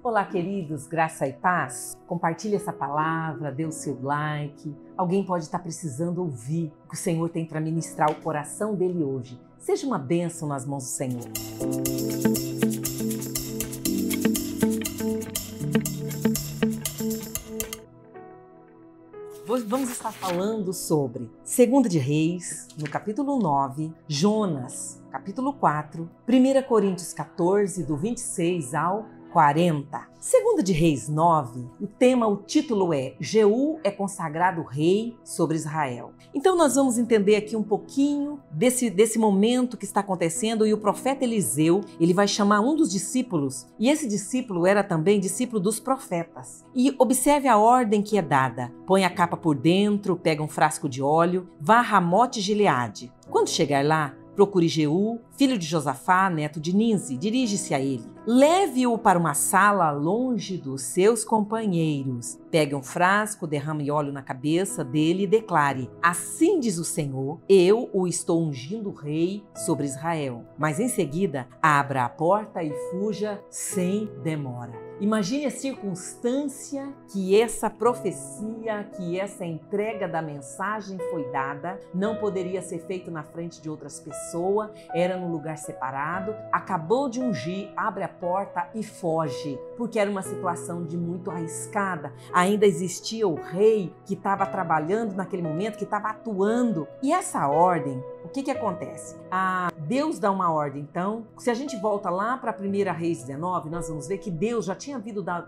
Olá, queridos, graça e paz. Compartilhe essa palavra, dê o seu like. Alguém pode estar precisando ouvir o que o Senhor tem para ministrar o coração dele hoje. Seja uma bênção nas mãos do Senhor. Vamos estar falando sobre 2 de Reis, no capítulo 9, Jonas, capítulo 4, 1 Coríntios 14, do 26 ao 40. 2 de Reis 9, o título é Jeú é consagrado rei sobre Israel. Então nós vamos entender aqui um pouquinho desse momento que está acontecendo, e o profeta Eliseu, ele vai chamar um dos discípulos, e esse discípulo era também discípulo dos profetas. E observe a ordem que é dada: põe a capa por dentro, pega um frasco de óleo, vá a Ramote Gileade. Quando chegar lá, procure Jeú, filho de Josafá, neto de Ninzi, dirige-se a ele. Leve-o para uma sala longe dos seus companheiros. Pegue um frasco, derrame óleo na cabeça dele e declare: assim diz o Senhor, eu o estou ungindo rei sobre Israel. Mas em seguida, abra a porta e fuja sem demora. Imagine a circunstância que essa profecia, que essa entrega da mensagem foi dada. Não poderia ser feito na frente de outras pessoas, era num lugar separado. Acabou de ungir, abre a porta e foge, porque era uma situação de muito arriscada. Ainda existia o rei que estava trabalhando naquele momento, que estava atuando. E essa ordem, o que acontece? Deus dá uma ordem. Então, se a gente volta lá para 1 Reis 19, nós vamos ver que Deus já tinha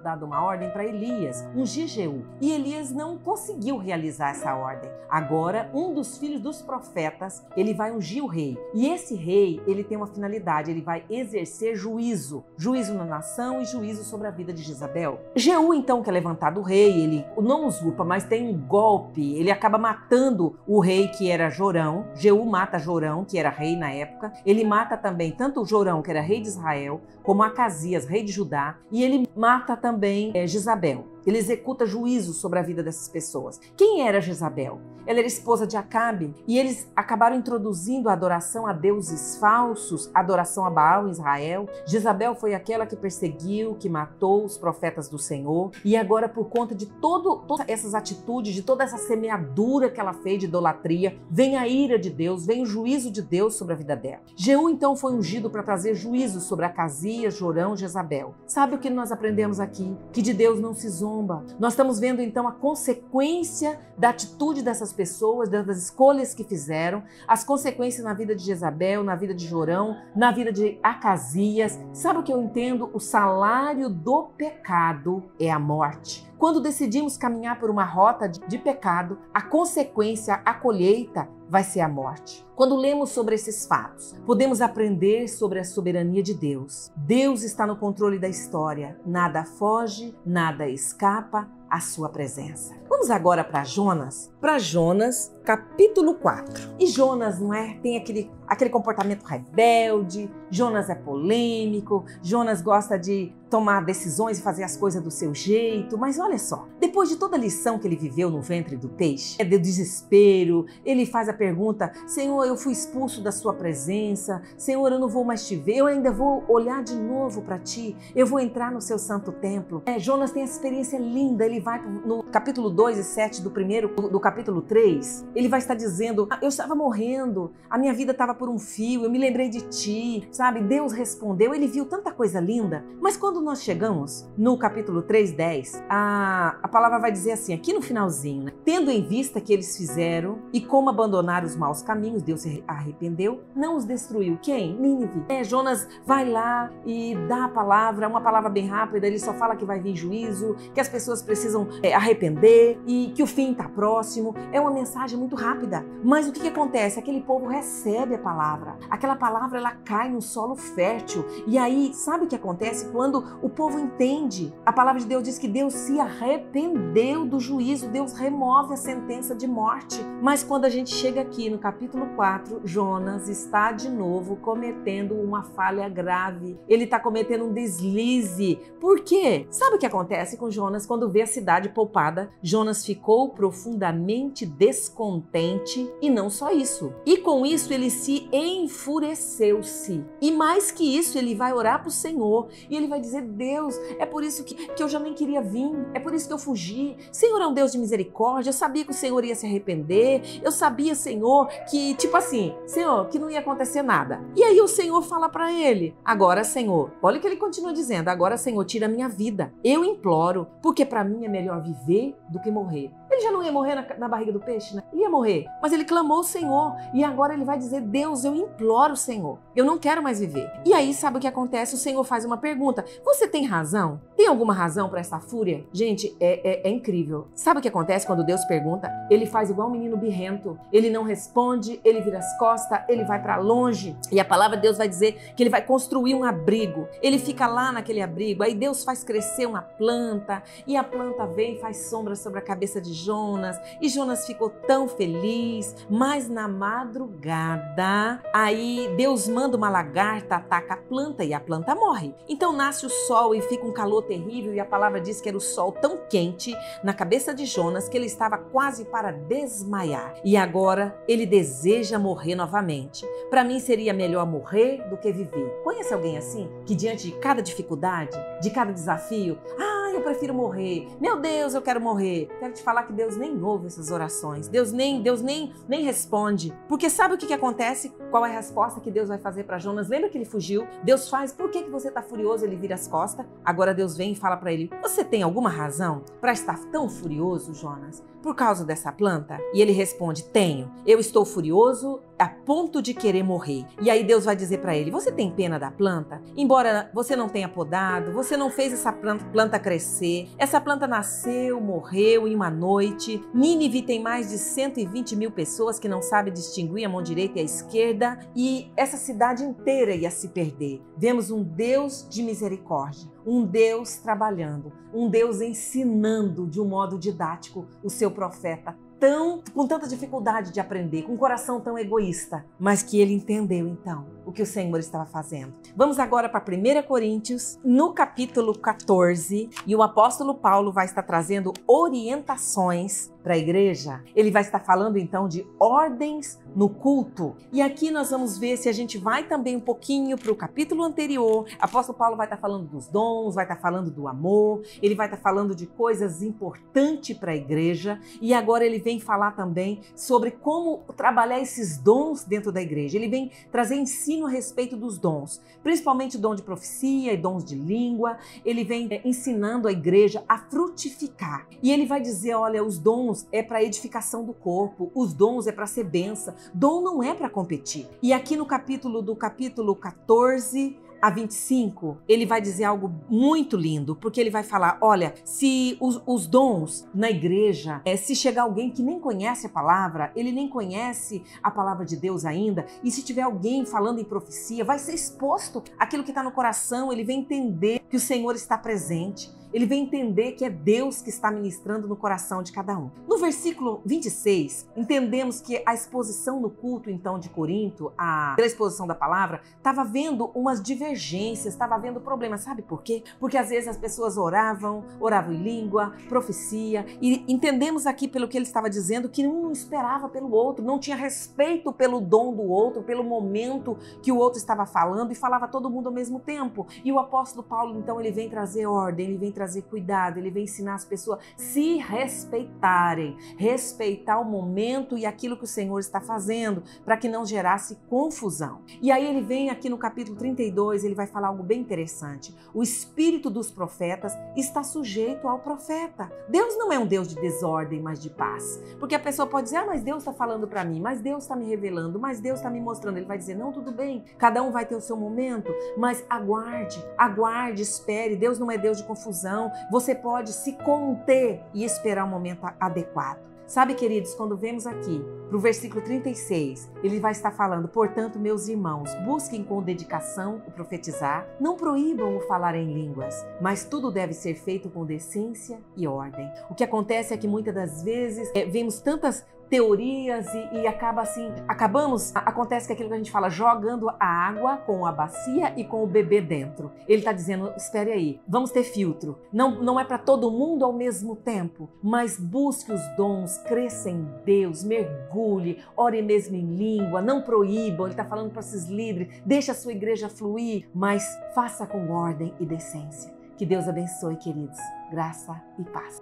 dado uma ordem para Elias, ungir Jeú. E Elias não conseguiu realizar essa ordem. Agora, um dos filhos dos profetas, ele vai ungir o rei. E esse rei, ele tem uma finalidade, ele vai exercer juízo. Juízo na nação e juízo sobre a vida de Jezabel. Jeú, então, que é levantado o rei, ele não usurpa, mas tem um golpe. Ele acaba matando o rei que era Jorão. Jeú mata Jorão, que era rei na época. Ele mata também tanto Jorão, que era rei de Israel, como Acasias, rei de Judá. E ele mata também Jezabel. Ele executa juízo sobre a vida dessas pessoas. Quem era Jezabel? Ela era esposa de Acabe, e eles acabaram introduzindo a adoração a deuses falsos, a adoração a Baal em Israel. Jezabel foi aquela que perseguiu, que matou os profetas do Senhor, e agora, por conta de todas essas atitudes, de toda essa semeadura que ela fez de idolatria, vem a ira de Deus, vem o juízo de Deus sobre a vida dela. Jeú então foi ungido para trazer juízo sobre Acasias, Jorão, Jezabel. Sabe o que nós aprendemos aqui? Que de Deus não se zomba. Nós estamos vendo então a consequência da atitude dessas pessoas, das escolhas que fizeram, as consequências na vida de Jezabel, na vida de Jorão, na vida de Acasias. Sabe o que eu entendo? O salário do pecado é a morte. Quando decidimos caminhar por uma rota de pecado, a consequência, a colheita, vai ser a morte. Quando lemos sobre esses fatos, podemos aprender sobre a soberania de Deus. Deus está no controle da história. Nada foge, nada escapa à sua presença. Vamos agora para Jonas. Para Jonas, capítulo 4. E Jonas, não é? Tem aquele comportamento rebelde. Jonas é polêmico. Jonas gosta de tomar decisões e fazer as coisas do seu jeito. Mas olha só, depois de toda a lição que ele viveu no ventre do peixe, do desespero, ele faz a pergunta: Senhor, eu fui expulso da sua presença. Senhor, eu não vou mais te ver. Eu ainda vou olhar de novo para ti. Eu vou entrar no seu santo templo. Jonas tem essa experiência linda. Ele vai no capítulo 2 e 7 do capítulo 3. Ele vai estar dizendo: eu estava morrendo. A minha vida estava por um fio. Eu me lembrei de ti. Sabe? Deus respondeu. Ele viu tanta coisa linda. Mas quando nós chegamos no capítulo 3:10, a palavra vai dizer assim, aqui no finalzinho, né? Tendo em vista que eles fizeram e como abandonaram os maus caminhos, Deus se arrependeu, não os destruiu. Quem? Nínive. Jonas vai lá e dá a palavra, uma palavra bem rápida. Ele só fala que vai vir juízo, que as pessoas precisam arrepender e que o fim está próximo. É uma mensagem muito rápida. Mas o que acontece? Aquele povo recebe a palavra. Aquela palavra, ela cai no solo fértil. E aí, sabe o que acontece? Quando o povo entende, a palavra de Deus diz que Deus se arrependeu do juízo, Deus remove a sentença de morte. Mas quando a gente chega aqui no capítulo 4, Jonas está de novo cometendo uma falha grave. Ele está cometendo um deslize. Por quê? Sabe o que acontece com Jonas quando vê cidade poupada, Jonas ficou profundamente descontente e não só isso. E com isso ele se enfureceu-se. E mais que isso, ele vai orar para o Senhor e ele vai dizer: Deus, é por isso que eu já nem queria vir, é por isso que eu fugi. Senhor é um Deus de misericórdia, eu sabia que o Senhor ia se arrepender, eu sabia, Senhor, que tipo assim, Senhor, que não ia acontecer nada. E aí o Senhor fala para ele: agora, Senhor, olha o que ele continua dizendo: agora, Senhor, tira a minha vida. Eu imploro, porque para mim é melhor viver do que morrer. Ele já não ia morrer na barriga do peixe, né? Ele ia morrer, mas ele clamou ao Senhor e agora ele vai dizer: Deus, eu imploro, Senhor, eu não quero mais viver. E aí sabe o que acontece? O Senhor faz uma pergunta: você tem razão? Tem alguma razão para essa fúria? Gente, é incrível. Sabe o que acontece quando Deus pergunta? Ele faz igual um menino birrento. Ele não responde, ele vira as costas, ele vai para longe. E a palavra de Deus vai dizer que ele vai construir um abrigo. Ele fica lá naquele abrigo, aí Deus faz crescer uma planta e a planta vem e faz sombra sobre a cabeça de Jonas. E Jonas ficou tão feliz, mas na madrugada, aí Deus manda uma lagarta, ataca a planta e a planta morre. Então nasce o sol e fica um calor terrível e a palavra diz que era o sol tão quente na cabeça de Jonas que ele estava quase para desmaiar. E agora ele deseja morrer novamente. Para mim seria melhor morrer do que viver. Conhece alguém assim? Que diante de cada dificuldade, de cada desafio, eu prefiro morrer. Meu Deus, eu quero morrer. Quero te falar que Deus nem ouve essas orações. Deus nem responde. Porque sabe o que acontece? Qual é a resposta que Deus vai fazer para Jonas? Lembra que ele fugiu? Deus faz: por que você está furioso? Ele vira as costas. Agora Deus vem e fala para ele: você tem alguma razão para estar tão furioso, Jonas? Por causa dessa planta? E ele responde: tenho. Eu estou furioso a ponto de querer morrer. E aí Deus vai dizer para ele: você tem pena da planta? Embora você não tenha podado, você não fez essa planta crescer. Essa planta nasceu, morreu em uma noite. Nínive tem mais de 120 mil pessoas que não sabem distinguir a mão direita e a esquerda. E essa cidade inteira ia se perder. Vemos um Deus de misericórdia, um Deus trabalhando, um Deus ensinando de um modo didático o seu profeta, com tanta dificuldade de aprender, com um coração tão egoísta, mas que ele entendeu então o que o Senhor estava fazendo. Vamos agora para 1 Coríntios, no capítulo 14, e o apóstolo Paulo vai estar trazendo orientações para a igreja. Ele vai estar falando então de ordens no culto. E aqui nós vamos ver, se a gente vai também um pouquinho para o capítulo anterior, o apóstolo Paulo vai estar falando dos dons, vai estar falando do amor, ele vai estar falando de coisas importantes para a igreja, e agora ele vem falar também sobre como trabalhar esses dons dentro da igreja. Ele vem trazer ensino a respeito dos dons, principalmente dom de profecia e dons de língua. Ele vem ensinando a igreja a frutificar. E ele vai dizer: olha, os dons é para edificação do corpo, os dons é para ser bênção, dom não é para competir. E aqui no capítulo 14 a 25, ele vai dizer algo muito lindo, porque ele vai falar: olha, se os dons na igreja, se chegar alguém que nem conhece a palavra, ele nem conhece a palavra de Deus ainda, e se tiver alguém falando em profecia, vai ser exposto aquilo que está no coração, ele vai entender que o Senhor está presente. Ele vem entender que é Deus que está ministrando no coração de cada um. No versículo 26, entendemos que a exposição no culto, então, de Corinto, pela exposição da palavra, estava havendo umas divergências, estava havendo problemas. Sabe por quê? Porque às vezes as pessoas oravam em língua, profecia, e entendemos aqui pelo que ele estava dizendo que um não esperava pelo outro, não tinha respeito pelo dom do outro, pelo momento que o outro estava falando, e falava todo mundo ao mesmo tempo. E o apóstolo Paulo, então, ele vem trazer ordem, ele vem trazer cuidado, ele vem ensinar as pessoas a se respeitarem, respeitar o momento e aquilo que o Senhor está fazendo, para que não gerasse confusão. E aí ele vem aqui no capítulo 32, ele vai falar algo bem interessante. O espírito dos profetas está sujeito ao profeta. Deus não é um Deus de desordem, mas de paz. Porque a pessoa pode dizer: mas Deus está falando para mim, mas Deus está me revelando, mas Deus está me mostrando. Ele vai dizer: não, tudo bem, cada um vai ter o seu momento, mas aguarde, espere. Deus não é Deus de confusão. Você pode se conter e esperar o momento adequado. Sabe, queridos, quando vemos aqui para o versículo 36, ele vai estar falando: portanto, meus irmãos, busquem com dedicação o profetizar, não proíbam o falar em línguas, mas tudo deve ser feito com decência e ordem. O que acontece é que muitas das vezes vemos tantas teorias e acaba assim, acontece que aquilo que a gente fala, jogando a água com a bacia e com o bebê dentro. Ele está dizendo, espere aí, vamos ter filtro. Não é para todo mundo ao mesmo tempo, mas busque os dons, cresça em Deus, mergulhe, ore mesmo em língua, não proíbam. Ele está falando para esses líderes, deixa a sua igreja fluir, mas faça com ordem e decência. Que Deus abençoe, queridos. Graça e paz.